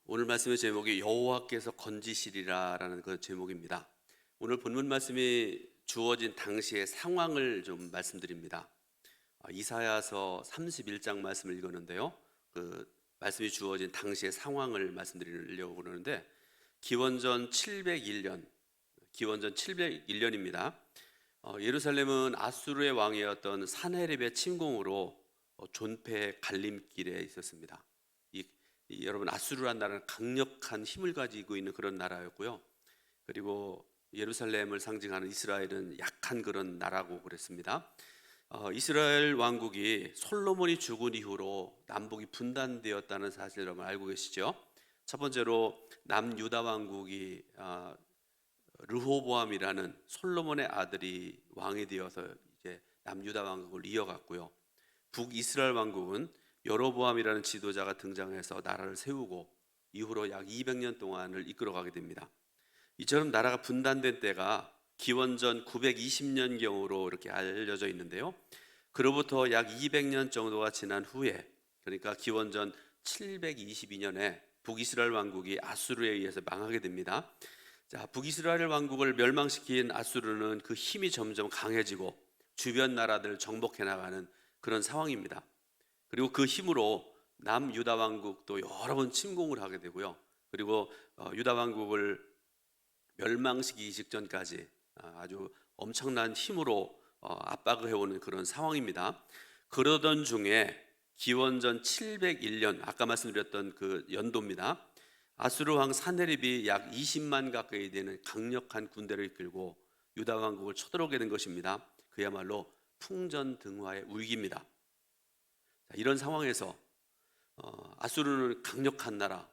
오늘 말씀의 제목이 여호와께서 건지시리라라는 그 제목입니다. 오늘 본문 말씀이 주어진 당시의 상황을 좀 말씀드립니다. 이사야서 31장 말씀을 읽었는데요. 그 말씀이 주어진 당시의 상황을 말씀드리려고 그러는데 기원전 701년입니다. 예루살렘은 아수르의 왕이었던 산헤립의 침공으로 존폐의 갈림길에 있었습니다. 여러분, 아수르란 나라는 강력한 힘을 가지고 있는 그런 나라였고요. 그리고 예루살렘을 상징하는 이스라엘은 약한 그런 나라고 그랬습니다. 이스라엘 왕국이 솔로몬이 죽은 이후로 남북이 분단되었다는 사실을 여러분 알고 계시죠? 첫 번째로 남유다 왕국이 르호보암이라는 솔로몬의 아들이 왕이 되어서 이제 남유다 왕국을 이어갔고요. 북이스라엘 왕국은 여로보암이라는 지도자가 등장해서 나라를 세우고 이후로 약 200년 동안을 이끌어가게 됩니다. 이처럼 나라가 분단된 때가 기원전 920년경으로 이렇게 알려져 있는데요. 그로부터 약 200년 정도가 지난 후에, 그러니까 기원전 722년에 북이스라엘 왕국이 아수르에 의해서 망하게 됩니다. 북이스라엘 왕국을 멸망시킨 아수르는 그 힘이 점점 강해지고 주변 나라들을 정복해 나가는 그런 상황입니다. 그리고 그 힘으로 남유다 왕국도 여러 번 침공을 하게 되고요. 그리고 유다 왕국을 멸망시키기 직전까지 아주 엄청난 힘으로 압박을 해오는 그런 상황입니다. 그러던 중에 기원전 701년, 아까 말씀드렸던 그 연도입니다. 아수르 왕 산헤립이 약 20만 가까이 되는 강력한 군대를 이끌고 유다 왕국을 쳐들어오게 된 것입니다. 그야말로 풍전등화의 위기입니다. 이런 상황에서 아수르는 강력한 나라,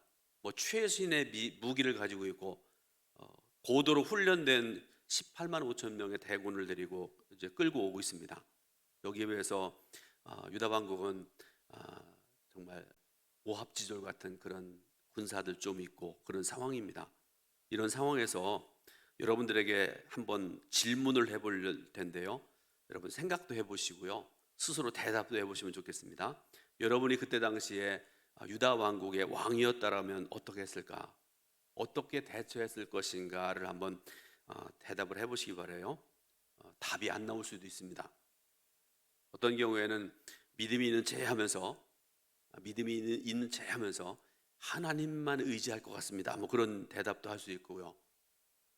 최신의 무기를 가지고 있고 고도로 훈련된 18만 5천 명의 대군을 데리고 이제 끌고 오고 있습니다. 여기에 비해서 유다 왕국은 정말 오합지졸 같은 그런 군사들 좀 있고 그런 상황입니다. 이런 상황에서 여러분들에게 한번 질문을 해볼 텐데요. 여러분 생각도 해보시고요. 스스로 대답도 해보시면 좋겠습니다. 여러분이 그때 당시에 유다 왕국의 왕이었다라면 어떻게 했을까? 어떻게 대처했을 것인가를 한번 대답을 해보시기 바라요. 답이 안 나올 수도 있습니다. 어떤 경우에는 믿음이 있는 체 하면서 하나님만 의지할 것 같습니다. 그런 대답도 할 수 있고요.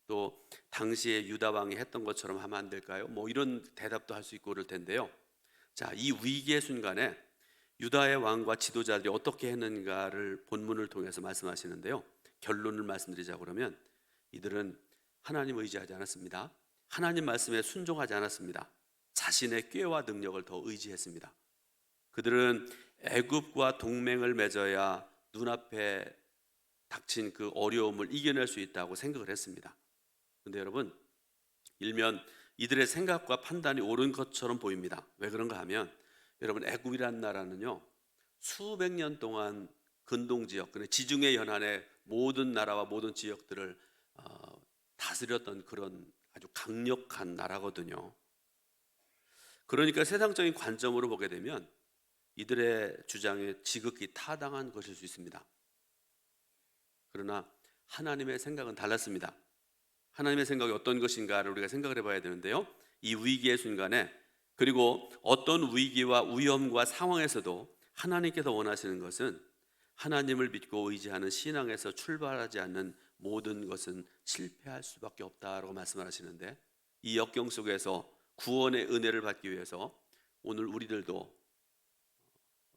또 당시에 유다 왕이 했던 것처럼 하면 안 될까요? 이런 대답도 할 수 있고 그럴 텐데요. 이 위기의 순간에 유다의 왕과 지도자들이 어떻게 했는가를 본문을 통해서 말씀하시는데요. 결론을 말씀드리자 그러면 이들은 하나님 의지하지 않았습니다. 하나님 말씀에 순종하지 않았습니다. 자신의 꾀와 능력을 더 의지했습니다. 그들은 애굽과 동맹을 맺어야 눈앞에 닥친 그 어려움을 이겨낼 수 있다고 생각을 했습니다. 그런데 여러분, 일면 이들의 생각과 판단이 옳은 것처럼 보입니다. 왜 그런가 하면 여러분, 애굽이라는 나라는요 수백 년 동안 근동지역, 지중해 연안의 모든 나라와 모든 지역들을 다스렸던 그런 아주 강력한 나라거든요. 그러니까 세상적인 관점으로 보게 되면 이들의 주장에 지극히 타당한 것일 수 있습니다. 그러나 하나님의 생각은 달랐습니다. 하나님의 생각이 어떤 것인가를 우리가 생각을 해봐야 되는데요. 이 위기의 순간에, 그리고 어떤 위기와 위험과 상황에서도 하나님께서 원하시는 것은 하나님을 믿고 의지하는 신앙에서 출발하지 않는 모든 것은 실패할 수밖에 없다라고 말씀을 하시는데, 이 역경 속에서 구원의 은혜를 받기 위해서 오늘 우리들도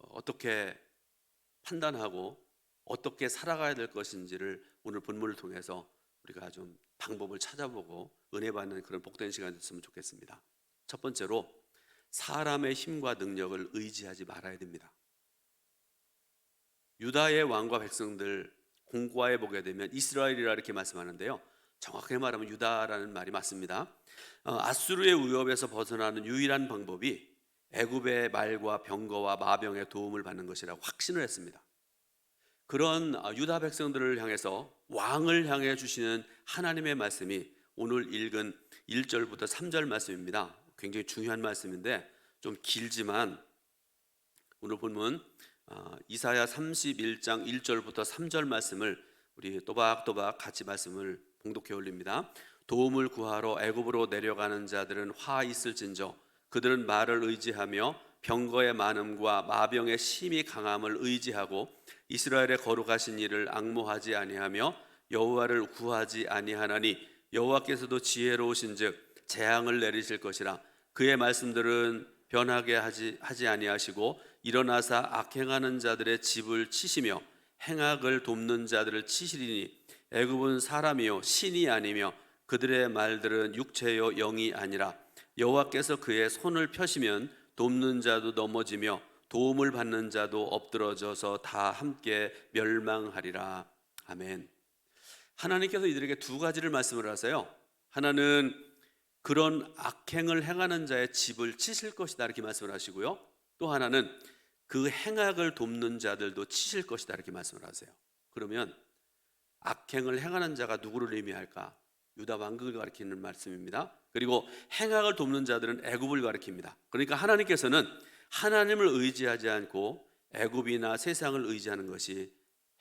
어떻게 판단하고 어떻게 살아가야 될 것인지를 오늘 본문을 통해서 우리가 좀 방법을 찾아보고 은혜 받는 그런 복된 시간이 됐으면 좋겠습니다. 첫 번째로, 사람의 힘과 능력을 의지하지 말아야 됩니다. 유다의 왕과 백성들 공고하게 보게 되면 이스라엘이라 이렇게 말씀하는데요, 정확하게 말하면 유다라는 말이 맞습니다. 아수르의 위협에서 벗어나는 유일한 방법이 애굽의 말과 병거와 마병의 도움을 받는 것이라고 확신을 했습니다. 그런 유다 백성들을 향해서 왕을 향해 주시는 하나님의 말씀이 오늘 읽은 1절부터 3절 말씀입니다. 굉장히 중요한 말씀인데 좀 길지만 오늘 본문 이사야 31장 1절부터 3절 말씀을 우리 또박또박 같이 말씀을 봉독해 올립니다. 도움을 구하러 애굽으로 내려가는 자들은 화 있을진저 그들은 말을 의지하며 병거의 많음과 마병의 심히 강함을 의지하고 이스라엘의 거룩하신 이를 앙모하지 아니하며 여호와를 구하지 아니하나니 여호와께서도 지혜로우신즉 재앙을 내리실 것이라. 그의 말씀들은 변하게 하지 아니하시고 일어나사 악행하는 자들의 집을 치시며 행악을 돕는 자들을 치시리니 애굽은 사람이요 신이 아니며 그들의 말들은 육체요 영이 아니라. 여호와께서 그의 손을 펴시면 돕는 자도 넘어지며 도움을 받는 자도 엎드러져서 다 함께 멸망하리라. 아멘. 하나님께서 이들에게 두 가지를 말씀을 하세요. 하나는 그런 악행을 행하는 자의 집을 치실 것이다 이렇게 말씀을 하시고요. 또 하나는 그 행악을 돕는 자들도 치실 것이다 이렇게 말씀을 하세요. 그러면 악행을 행하는 자가 누구를 의미할까? 유다 왕국을 가리키는 말씀입니다. 그리고 행악을 돕는 자들은 애굽을 가리킵니다. 그러니까 하나님께서는 하나님을 의지하지 않고 애굽이나 세상을 의지하는 것이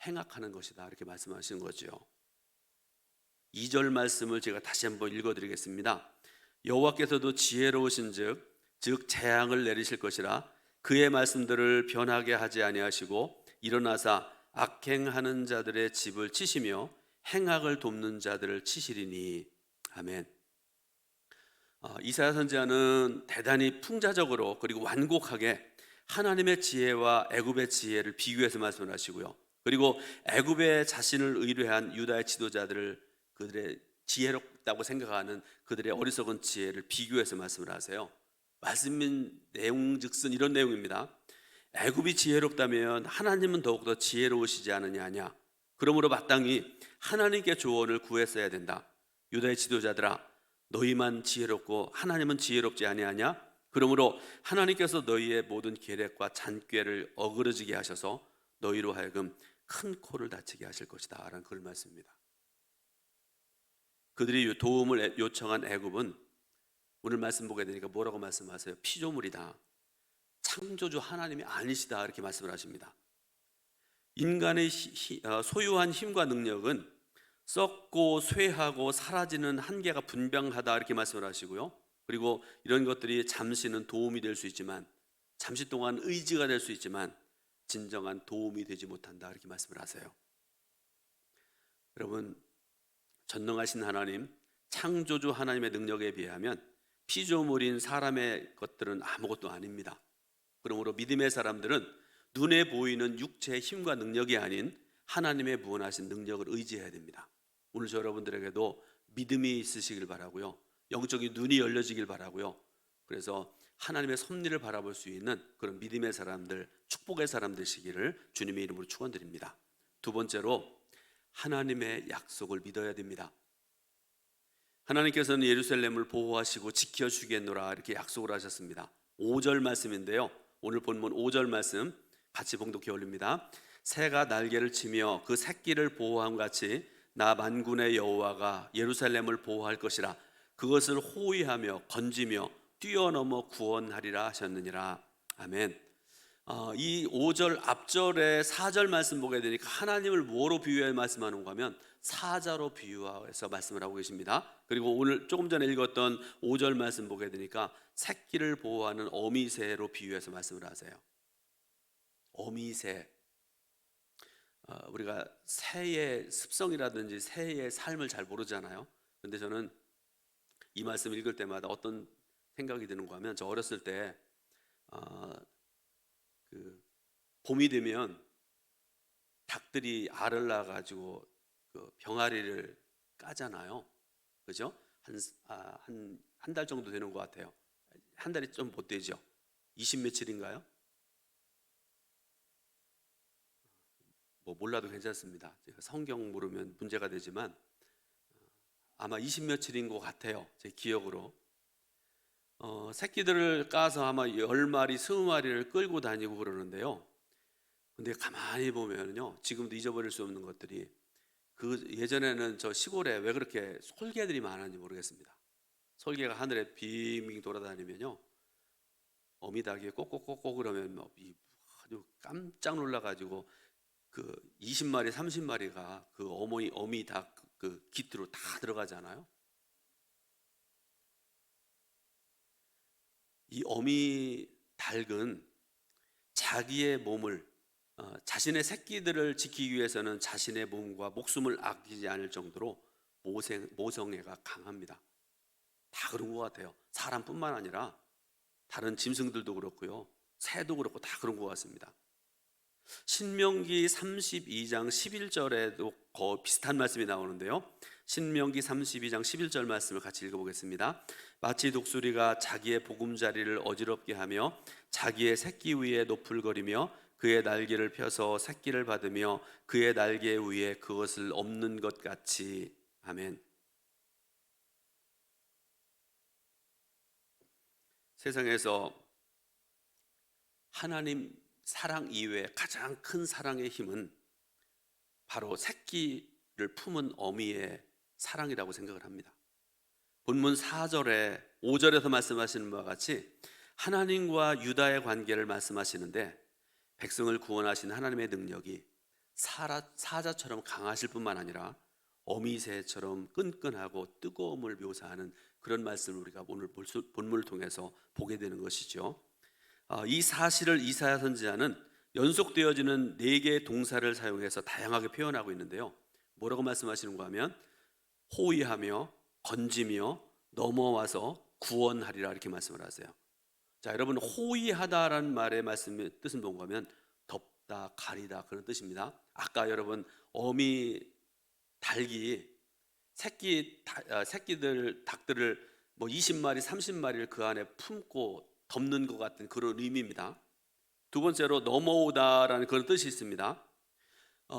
행악하는 것이다 이렇게 말씀하시는 거죠. 2절 말씀을 제가 다시 한번 읽어드리겠습니다. 여호와께서도 지혜로우신즉 즉 재앙을 내리실 것이라. 그의 말씀들을 변하게 하지 아니하시고 일어나사 악행하는 자들의 집을 치시며 행악을 돕는 자들을 치시리니. 아멘. 이사야 선지자는 대단히 풍자적으로 그리고 완곡하게 하나님의 지혜와 애굽의 지혜를 비교해서 말씀을 하시고요. 그리고 애굽의 자신을 의뢰한 유다의 지도자들을 그들의 지혜롭다고 생각하는 그들의 어리석은 지혜를 비교해서 말씀을 하세요. 말씀인 내용즉슨 이런 내용입니다. 애굽이 지혜롭다면 하나님은 더욱더 지혜로우시지 않느냐. 그러므로 마땅히 하나님께 조언을 구했어야 된다. 유다의 지도자들아, 너희만 지혜롭고 하나님은 지혜롭지 아니하냐? 그러므로 하나님께서 너희의 모든 계략과 잔꾀를 어그러지게 하셔서 너희로 하여금 큰 코를 다치게 하실 것이다 라는 그런 말씀입니다. 그들이 도움을 요청한 애굽은 오늘 말씀 보게 되니까 뭐라고 말씀하세요? 피조물이다, 창조주 하나님이 아니시다 이렇게 말씀을 하십니다. 인간의 소유한 힘과 능력은 썩고 쇠하고 사라지는 한계가 분명하다 이렇게 말씀을 하시고요. 그리고 이런 것들이 잠시는 도움이 될 수 있지만, 잠시 동안 의지가 될 수 있지만 진정한 도움이 되지 못한다 이렇게 말씀을 하세요. 여러분, 전능하신 하나님, 창조주 하나님의 능력에 비하면 피조물인 사람의 것들은 아무것도 아닙니다. 그러므로 믿음의 사람들은 눈에 보이는 육체의 힘과 능력이 아닌 하나님의 무한하신 능력을 의지해야 됩니다. 오늘 저 여러분들에게도 믿음이 있으시길 바라고요. 영적인 눈이 열려지길 바라고요. 그래서 하나님의 섭리를 바라볼 수 있는 그런 믿음의 사람들, 축복의 사람 되시기를 주님의 이름으로 축원드립니다. 두 번째로 하나님의 약속을 믿어야 됩니다. 하나님께서는 예루살렘을 보호하시고 지켜주겠노라 이렇게 약속을 하셨습니다. 5절 말씀인데요, 오늘 본문 5절 말씀 같이 봉독해 올립니다. 새가 날개를 치며 그 새끼를 보호함 같이 나 만군의 여호와가 예루살렘을 보호할 것이라. 그것을 호위하며 건지며 뛰어넘어 구원하리라 하셨느니라. 아멘. 이 5절 앞절에 4절 말씀 보게 되니까 하나님을 뭐로 비유해 말씀하는가 하면 사자로 비유해서 말씀을 하고 계십니다. 그리고 오늘 조금 전에 읽었던 5절 말씀 보게 되니까 새끼를 보호하는 어미새로 비유해서 말씀을 하세요. 어미새, 우리가 새의 습성이라든지 새의 삶을 잘 모르잖아요. 그런데 저는 이 말씀 읽을 때마다 어떤 생각이 드는가 하면, 저 어렸을 때 봄이 되면 닭들이 알을 낳아가지고 그 병아리를 까잖아요. 그죠? 한 달 정도 되는 것 같아요. 한 달이 좀 못 되죠. 20 며칠인가요? 뭐 몰라도 괜찮습니다. 제가 성경 모르면 문제가 되지만 아마 20 며칠인 것 같아요. 제 기억으로. 새끼들을 까서 아마 10마리, 20마리를 끌고 다니고 그러는데요. 근데 가만히 보면요, 지금도 잊어버릴 수 없는 것들이, 그 예전에는 저 시골에 왜 그렇게 솔개들이 많았는지 모르겠습니다. 솔개가 하늘에 빙빙 돌아다니면요, 어미닭이 꼭꼭꼭꼭 그러면 아주 깜짝 놀라가지고 그 20마리, 30마리가 그 어미 닭 그 깃으로 다 들어가잖아요. 이 어미 닭은 자기의 몸을 자신의 새끼들을 지키기 위해서는 자신의 몸과 목숨을 아끼지 않을 정도로 모성애가 강합니다. 다 그런 것 같아요. 사람뿐만 아니라 다른 짐승들도 그렇고요, 새도 그렇고 다 그런 것 같습니다. 신명기 32장 11절에도 거의 비슷한 말씀이 나오는데요, 신명기 32장 11절 말씀을 같이 읽어보겠습니다. 마치 독수리가 자기의 보금자리를 어지럽게 하며 자기의 새끼 위에 노풀거리며 그의 날개를 펴서 새끼를 받으며 그의 날개 위에 그것을 엎는 것 같이. 아멘. 세상에서 하나님 사랑 이외에 가장 큰 사랑의 힘은 바로 새끼를 품은 어미의 사랑이라고 생각을 합니다. 본문 4절에 5절에서 말씀하시는 바와 같이 하나님과 유다의 관계를 말씀하시는데, 백성을 구원하신 하나님의 능력이 사자처럼 강하실 뿐만 아니라 어미새처럼 끈끈하고 뜨거움을 묘사하는 그런 말씀을 우리가 오늘 본문을 통해서 보게 되는 것이죠. 이 사실을 이사야 선지자는 연속되어지는 4개의 동사를 사용해서 다양하게 표현하고 있는데요, 뭐라고 말씀하시는가 하면 호위하며 건지며 넘어와서 구원하리라, 이렇게 말씀을 하세요. 자, 여러분, 호위하다라는 말의 말씀의 뜻은 뭔가 하면 덮다, 가리다, 그런 뜻입니다. 아까 여러분 어미 닭이 새끼들 닭들을 뭐 20마리, 30마리를 그 안에 품고 덮는 것 같은 그런 의미입니다. 두 번째로 넘어오다라는 그런 뜻이 있습니다.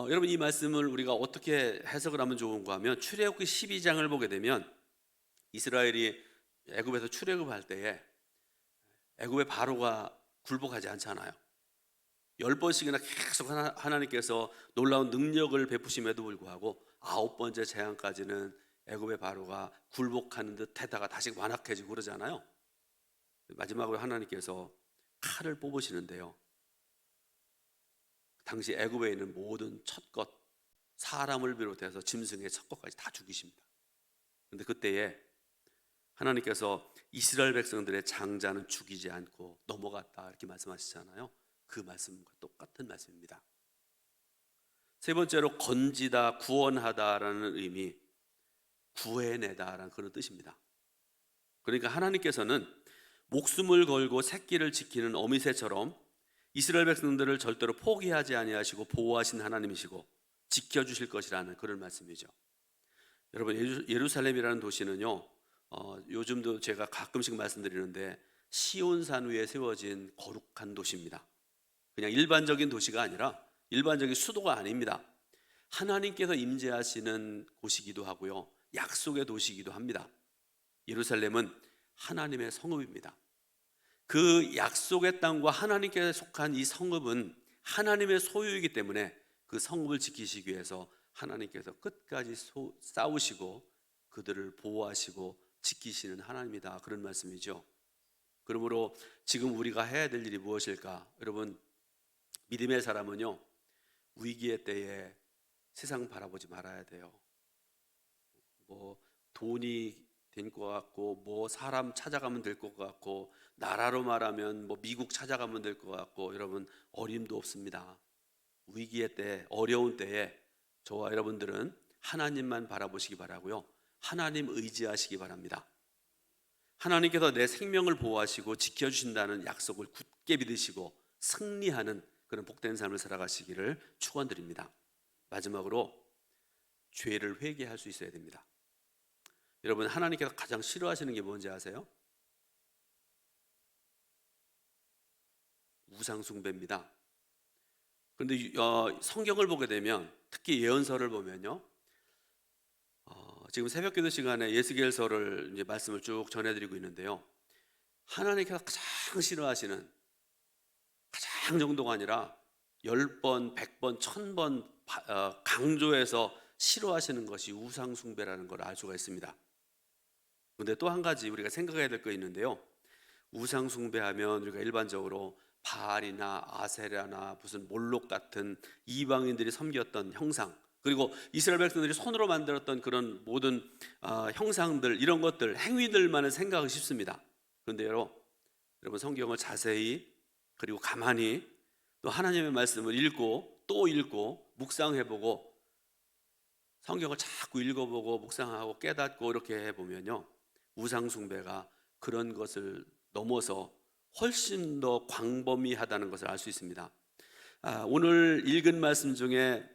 여러분, 이 말씀을 우리가 어떻게 해석을 하면 좋은가 하면 출애굽기 12장을 보게 되면 이스라엘이 애굽에서 출애굽할 때에 애굽의 바로가 굴복하지 않잖아요. 10번씩이나 계속 하나님께서 놀라운 능력을 베푸심에도 불구하고 9번째 재앙까지는 애굽의 바로가 굴복하는 듯 하다가 다시 완악해지고 그러잖아요. 마지막으로 하나님께서 칼을 뽑으시는데요, 당시 애굽에 있는 모든 첫것, 사람을 비롯해서 짐승의 첫것까지 다 죽이십니다. 그런데 그때에 하나님께서 이스라엘 백성들의 장자는 죽이지 않고 넘어갔다, 이렇게 말씀하시잖아요. 그 말씀과 똑같은 말씀입니다. 세 번째로 건지다, 구원하다라는 의미, 구해내다라는 그런 뜻입니다. 그러니까 하나님께서는 목숨을 걸고 새끼를 지키는 어미새처럼 이스라엘 백성들을 절대로 포기하지 아니하시고 보호하신 하나님이시고 지켜주실 것이라는 그런 말씀이죠. 여러분, 예루살렘이라는 도시는요, 요즘도 제가 가끔씩 말씀드리는데 시온산 위에 세워진 거룩한 도시입니다. 그냥 일반적인 도시가 아니라 일반적인 수도가 아닙니다. 하나님께서 임재하시는 곳이기도 하고요, 약속의 도시이기도 합니다. 예루살렘은 하나님의 성읍입니다. 그 약속의 땅과 하나님께 속한 이 성읍은 하나님의 소유이기 때문에 그 성읍을 지키시기 위해서 하나님께서 끝까지 싸우시고 그들을 보호하시고 지키시는 하나님이다, 그런 말씀이죠. 그러므로 지금 우리가 해야 될 일이 무엇일까? 여러분, 믿음의 사람은요, 위기의 때에 세상 바라보지 말아야 돼요. 뭐 돈이 된 것 같고, 뭐 사람 찾아가면 될 것 같고, 나라로 말하면 뭐 미국 찾아가면 될 것 같고, 여러분, 어림도 없습니다. 위기의 때, 어려운 때에 저와 여러분들은 하나님만 바라보시기 바라고요, 하나님 의지하시기 바랍니다. 하나님께서 내 생명을 보호하시고 지켜주신다는 약속을 굳게 믿으시고 승리하는 그런 복된 삶을 살아가시기를 축원드립니다. 마지막으로 죄를 회개할 수 있어야 됩니다. 여러분, 하나님께서 가장 싫어하시는 게 뭔지 아세요? 우상 숭배입니다. 그런데 성경을 보게 되면, 특히 예언서를 보면요, 지금 새벽기도 시간에 예스겔서를 이제 말씀을 쭉 전해드리고 있는데요, 하나님께서 가장 싫어하시는, 가장 정도가 아니라 10번, 100번, 1000번 강조해서 싫어하시는 것이 우상 숭배라는 걸 알 수가 있습니다. 그런데 또 한 가지 우리가 생각해야 될 거 있는데요, 우상 숭배하면 우리가 일반적으로 바알이나 아세라나 무슨 몰록 같은 이방인들이 섬겼던 형상, 그리고 이스라엘 백성들이 손으로 만들었던 그런 모든 형상들, 이런 것들, 행위들만을 생각하기 쉽습니다. 그런데 여러분 성경을 자세히 그리고 가만히 또 하나님의 말씀을 읽고 또 읽고 묵상해보고 성경을 자꾸 읽어보고 묵상하고 깨닫고 이렇게 해보면요, 우상숭배가 그런 것을 넘어서 훨씬 더 광범위하다는 것을 알 수 있습니다. 오늘 읽은 말씀 중에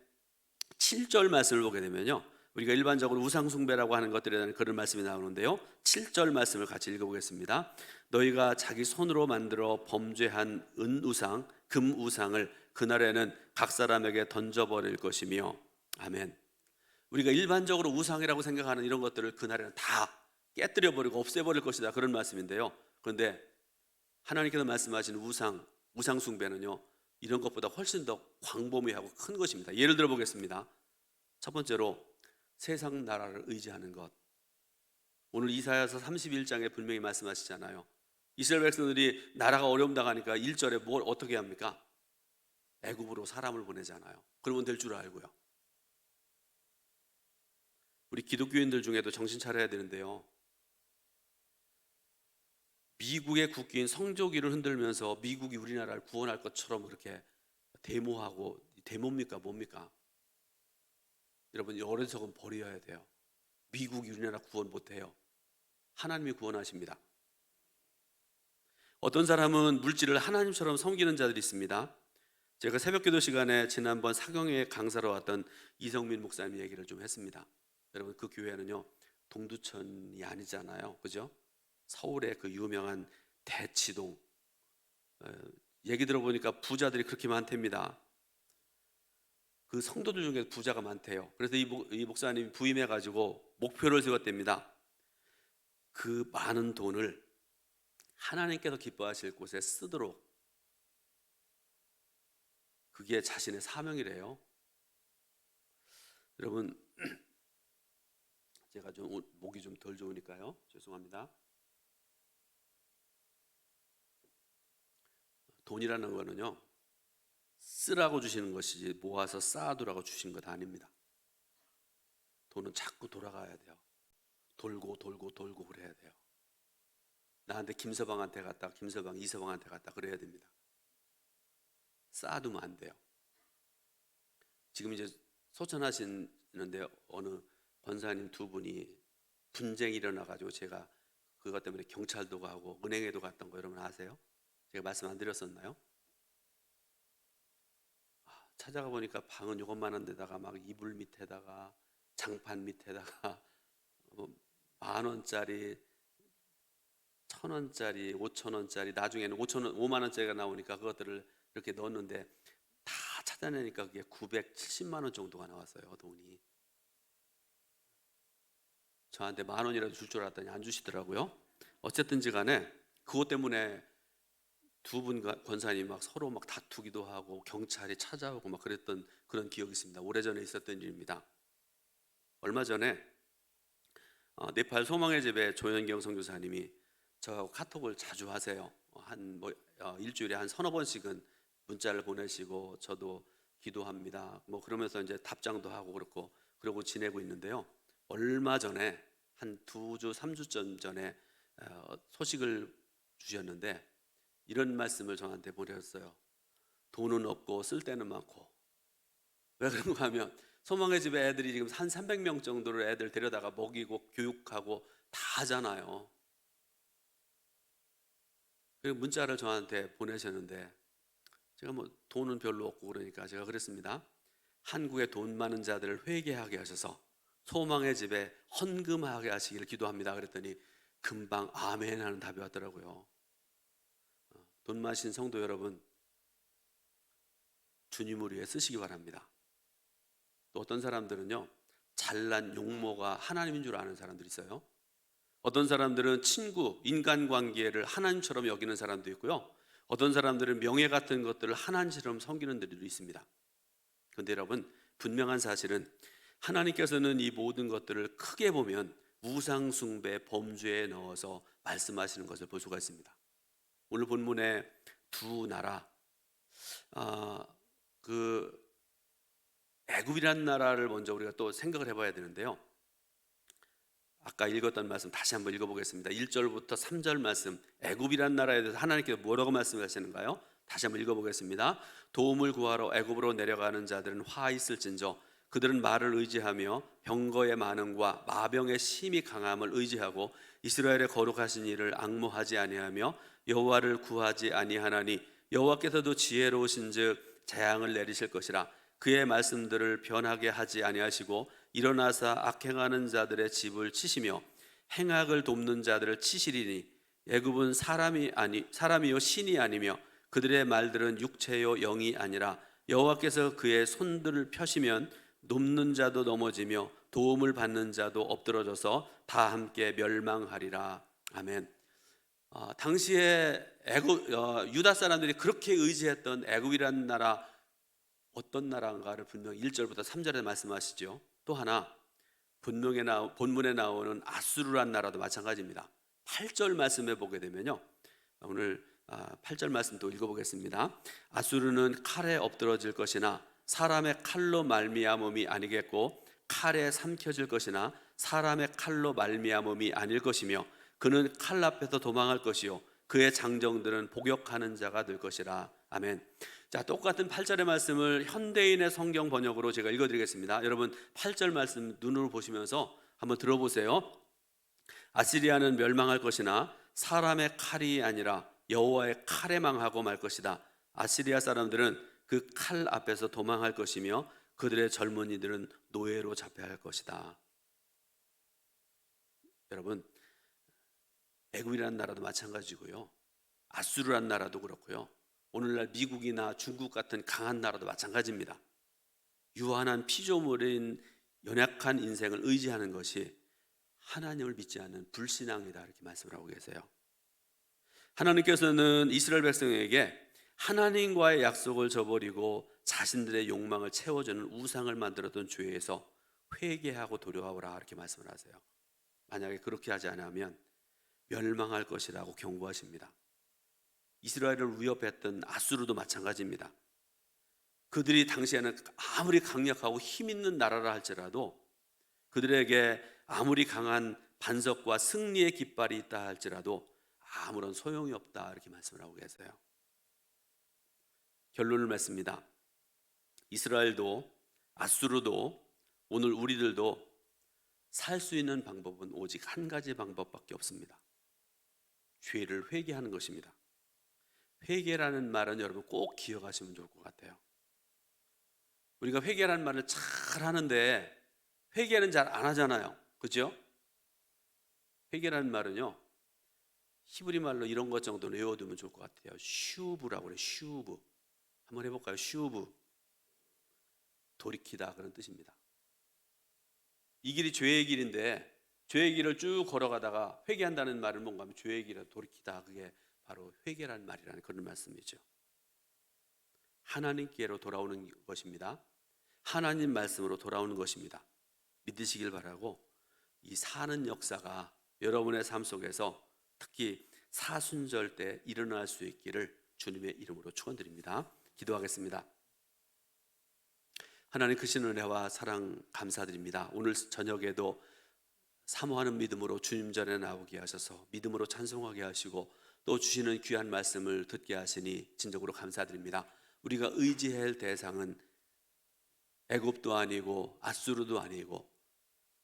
7절 말씀을 보게 되면요, 우리가 일반적으로 우상숭배라고 하는 것들에 대한 그런 말씀이 나오는데요, 7절 말씀을 같이 읽어보겠습니다. 너희가 자기 손으로 만들어 범죄한 은우상, 금우상을 그날에는 각 사람에게 던져버릴 것이며. 아멘. 우리가 일반적으로 우상이라고 생각하는 이런 것들을 그날에는 다 깨뜨려버리고 없애버릴 것이다, 그런 말씀인데요, 그런데 하나님께서 말씀하신 우상숭배는요, 이런 것보다 훨씬 더 광범위하고 큰 것입니다. 예를 들어 보겠습니다. 첫 번째로 세상 나라를 의지하는 것. 오늘 이사야서 31장에 분명히 말씀하시잖아요. 이스라엘 백성들이 나라가 어려움 당하니까 1절에 뭘 어떻게 합니까? 애굽으로 사람을 보내잖아요. 그러면 될 줄 알고요. 우리 기독교인들 중에도 정신 차려야 되는데요, 미국의 국기인 성조기를 흔들면서 미국이 우리나라를 구원할 것처럼 그렇게 데모하고, 데모입니까 뭡니까? 여러분, 어리석은 버려야 돼요. 미국이 우리나라 구원 못해요. 하나님이 구원하십니다. 어떤 사람은 물질을 하나님처럼 섬기는 자들이 있습니다. 제가 새벽기도 시간에 지난번 사경회 강사로 왔던 이성민 목사님 얘기를 좀 했습니다. 여러분, 그 교회는요, 동두천이 아니잖아요, 그죠? 서울의 그 유명한 대치동, 얘기 들어보니까 부자들이 그렇게 많답니다. 그 성도들 중에 부자가 많대요. 그래서 이 목사님이 부임해가지고 목표를 세웠답니다. 그 많은 돈을 하나님께서 기뻐하실 곳에 쓰도록, 그게 자신의 사명이래요. 여러분, 제가 좀 목이 좀 덜 좋으니까요, 죄송합니다. 돈이라는 거는요, 쓰라고 주시는 것이지 모아서 쌓아두라고 주신 것 아닙니다. 돈은 자꾸 돌아가야 돼요. 돌고 돌고 돌고 그래야 돼요. 나한테 김서방한테 갔다, 김서방 이서방한테 갔다 그래야 됩니다. 쌓아두면 안 돼요. 지금 이제 소천하시는데 어느 권사님 두 분이 분쟁이 일어나가지고 제가 그것 때문에 경찰도 가고 은행에도 갔던 거 여러분 아세요? 제가 말씀 안 드렸었나요? 찾아가 보니까 방은 요것만한 데다가 막 이불 밑에다가 장판 밑에다가 뭐 10,000원짜리, 1,000원짜리, 5,000원짜리, 나중에는 5만 원짜리가 나오니까 그것들을 이렇게 넣었는데 다 찾아내니까 그게 970만 원 정도가 나왔어요, 돈이. 저한테 10,000원이라도 줄 줄 알았더니 안 주시더라고요. 어쨌든지 간에 그것 때문에 두 분 권사님 막 서로 막 다투기도 하고 경찰이 찾아오고 막 그랬던 그런 기억이 있습니다. 오래전에 있었던 일입니다. 얼마 전에 네팔 소망의 집에 조현경 선교사님이 저하고 카톡을 자주 하세요. 일주일에 한 서너 번씩은 문자를 보내시고 저도 기도합니다. 뭐 그러면서 이제 답장도 하고 그러고 지내고 있는데요. 얼마 전에 한 2주, 3주 전에 소식을 주셨는데 이런 말씀을 저한테 보내셨어요. 돈은 없고 쓸 데는 많고. 왜 그런가 하면 소망의 집에 애들이 지금 한 300명 정도를 애들 데려다가 먹이고 교육하고 다 하잖아요. 그리고 문자를 저한테 보내셨는데 제가 뭐 돈은 별로 없고 그러니까 제가 그랬습니다. 한국의 돈 많은 자들을 회개하게 하셔서 소망의 집에 헌금하게 하시기를 기도합니다. 그랬더니 금방 아멘 하는 답이 왔더라고요. 돈 많으신 성도 여러분, 주님을 위해 쓰시기 바랍니다. 또 어떤 사람들은요, 잘난 용모가 하나님인 줄 아는 사람들이 있어요. 어떤 사람들은 친구, 인간관계를 하나님처럼 여기는 사람도 있고요, 어떤 사람들은 명예 같은 것들을 하나님처럼 섬기는 들도 있습니다. 그런데 여러분, 분명한 사실은 하나님께서는 이 모든 것들을 크게 보면 우상숭배 범죄에 넣어서 말씀하시는 것을 볼 수가 있습니다. 오늘 본문에 두 나라, 그 애굽이라는 나라를 먼저 우리가 또 생각을 해봐야 되는데요. 아까 읽었던 말씀 다시 한번 읽어보겠습니다. 1절부터 3절 말씀, 애굽이라는 나라에 대해서 하나님께서 뭐라고 말씀하시는가요? 다시 한번 읽어보겠습니다. 도움을 구하러 애굽으로 내려가는 자들은 화 있을진저 그들은 말을 의지하며 병거의 많음과 마병의 심히 강함을 의지하고 이스라엘의 거룩하신 이를 앙모하지 아니하며 여호와를 구하지 아니하나니 여호와께서도 지혜로우신즉 재앙을 내리실 것이라. 그의 말씀들을 변하게 하지 아니하시고 일어나사 악행하는 자들의 집을 치시며 행악을 돕는 자들을 치시리니 애굽은 사람이요 신이 아니며 그들의 말들은 육체요 영이 아니라 여호와께서 그의 손들을 펴시면 돕는 자도 넘어지며 도움을 받는 자도 엎드러져서 다 함께 멸망하리라. 아멘. 당시에 유다 사람들이 그렇게 의지했던 애굽이라는 나라, 어떤 나라인가를 분명히 1절부터 3절에 말씀하시죠. 또 하나 본문에 나오는 아수르란 나라도 마찬가지입니다. 8절 말씀에 보게 되면요, 오늘 8절 말씀 또 읽어보겠습니다. 아수르는 칼에 엎드러질 것이나 사람의 칼로 말미암음이 아니겠고 칼에 삼켜질 것이나 사람의 칼로 말미암음이 아닐 것이며 그는 칼 앞에서 도망할 것이요 그의 장정들은 복역하는 자가 될 것이라. 아멘. 자, 똑같은 8절의 말씀을 현대인의 성경 번역으로 제가 읽어드리겠습니다. 여러분 8절 말씀 눈으로 보시면서 한번 들어보세요. 아시리아는 멸망할 것이나 사람의 칼이 아니라 여호와의 칼에 망하고 말 것이다. 아시리아 사람들은 그 칼 앞에서 도망할 것이며 그들의 젊은이들은 노예로 잡혀야 할 것이다. 여러분, 애굽이라는 나라도 마찬가지고요, 아수르라는 나라도 그렇고요, 오늘날 미국이나 중국 같은 강한 나라도 마찬가지입니다. 유한한 피조물인 연약한 인생을 의지하는 것이 하나님을 믿지 않는 불신앙이다, 이렇게 말씀을 하고 계세요. 하나님께서는 이스라엘 백성에게 하나님과의 약속을 저버리고 자신들의 욕망을 채워주는 우상을 만들었던 죄에서 회개하고 돌아오라, 이렇게 말씀을 하세요. 만약에 그렇게 하지 않으면 멸망할 것이라고 경고하십니다. 이스라엘을 위협했던 아수르도 마찬가지입니다. 그들이 당시에는 아무리 강력하고 힘 있는 나라라 할지라도, 그들에게 아무리 강한 반석과 승리의 깃발이 있다 할지라도 아무런 소용이 없다, 이렇게 말씀을 하고 계세요. 결론을 맺습니다. 이스라엘도 아수르도 오늘 우리들도 살 수 있는 방법은 오직 한 가지 방법밖에 없습니다. 죄를 회개하는 것입니다. 회개라는 말은 여러분 꼭 기억하시면 좋을 것 같아요. 우리가 회개라는 말을 잘 하는데 회개는 잘 안 하잖아요. 그죠? 회개라는 말은요, 히브리 말로 이런 것 정도는 외워두면 좋을 것 같아요. 슈브라고 그래요. 슈브. 한번 해볼까요? 슈브. 돌이키다, 그런 뜻입니다. 이 길이 죄의 길인데 죄의 길을 쭉 걸어가다가 회개한다는 말은 뭔가 하면 죄의 길을 돌이키다, 그게 바로 회개라는 말이라는 그런 말씀이죠. 하나님께로 돌아오는 것입니다. 하나님 말씀으로 돌아오는 것입니다. 믿으시길 바라고, 이 사는 역사가 여러분의 삶 속에서 특히 사순절 때 일어날 수 있기를 주님의 이름으로 축원드립니다. 기도하겠습니다. 하나님, 크신 은혜와 사랑 감사드립니다. 오늘 저녁에도 사모하는 믿음으로 주님 전에 나오게 하셔서 믿음으로 찬송하게 하시고 또 주시는 귀한 말씀을 듣게 하시니 진정으로 감사드립니다. 우리가 의지해야 할 대상은 애굽도 아니고 아수르도 아니고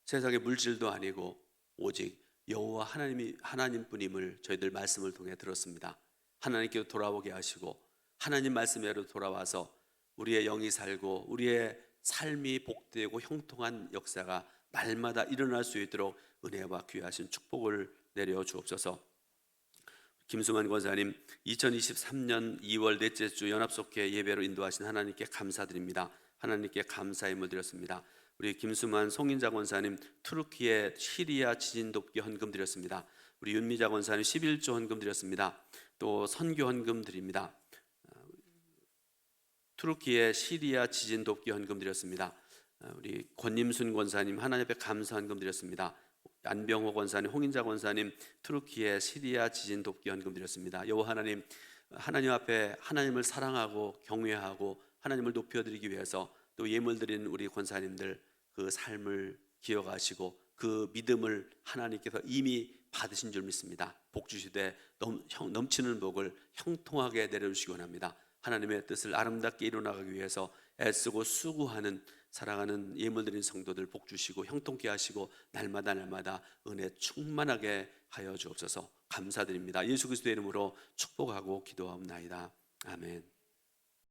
세상의 물질도 아니고 오직 여호와 하나님뿐임을 저희들 말씀을 통해 들었습니다. 하나님께로 돌아오게 하시고 하나님 말씀으로 돌아와서 우리의 영이 살고 우리의 삶이 복되고 형통한 역사가 날마다 일어날 수 있도록 은혜와 귀하신 축복을 내려 주옵소서. 김수만 권사님, 2023년 2월 넷째 주 연합속회 예배로 인도하신 하나님께 감사드립니다. 하나님께 감사의 물 드렸습니다. 우리 김수만 송인자 권사님, 투르키의 시리아 지진 돕기 헌금 드렸습니다. 우리 윤미자 권사님 11조 헌금 드렸습니다. 또 선교 헌금 드립니다. 투르키의 시리아 지진 돕기 헌금 드렸습니다. 우리 권님순 권사님, 하나님 앞에 감사 헌금 드렸습니다. 안병호 권사님, 홍인자 권사님, 투르키의 시리아 지진 돕기 헌금 드렸습니다. 여호와 하나님, 하나님 앞에 하나님을 사랑하고 경외하고 하나님을 높여드리기 위해서 또 예물 드린 우리 권사님들 그 삶을 기억하시고 그 믿음을 하나님께서 이미 받으신 줄 믿습니다. 복 주시되 넘치는 복을 형통하게 내려주시기 원합니다. 하나님의 뜻을 아름답게 이루어나가기 위해서 애쓰고 수고하는 사랑하는 예물 드린 성도들 복 주시고 형통케 하시고 날마다 은혜 충만하게 하여 주옵소서. 감사드립니다. 예수 그리스도의 이름으로 축복하고 기도하옵나이다. 아멘.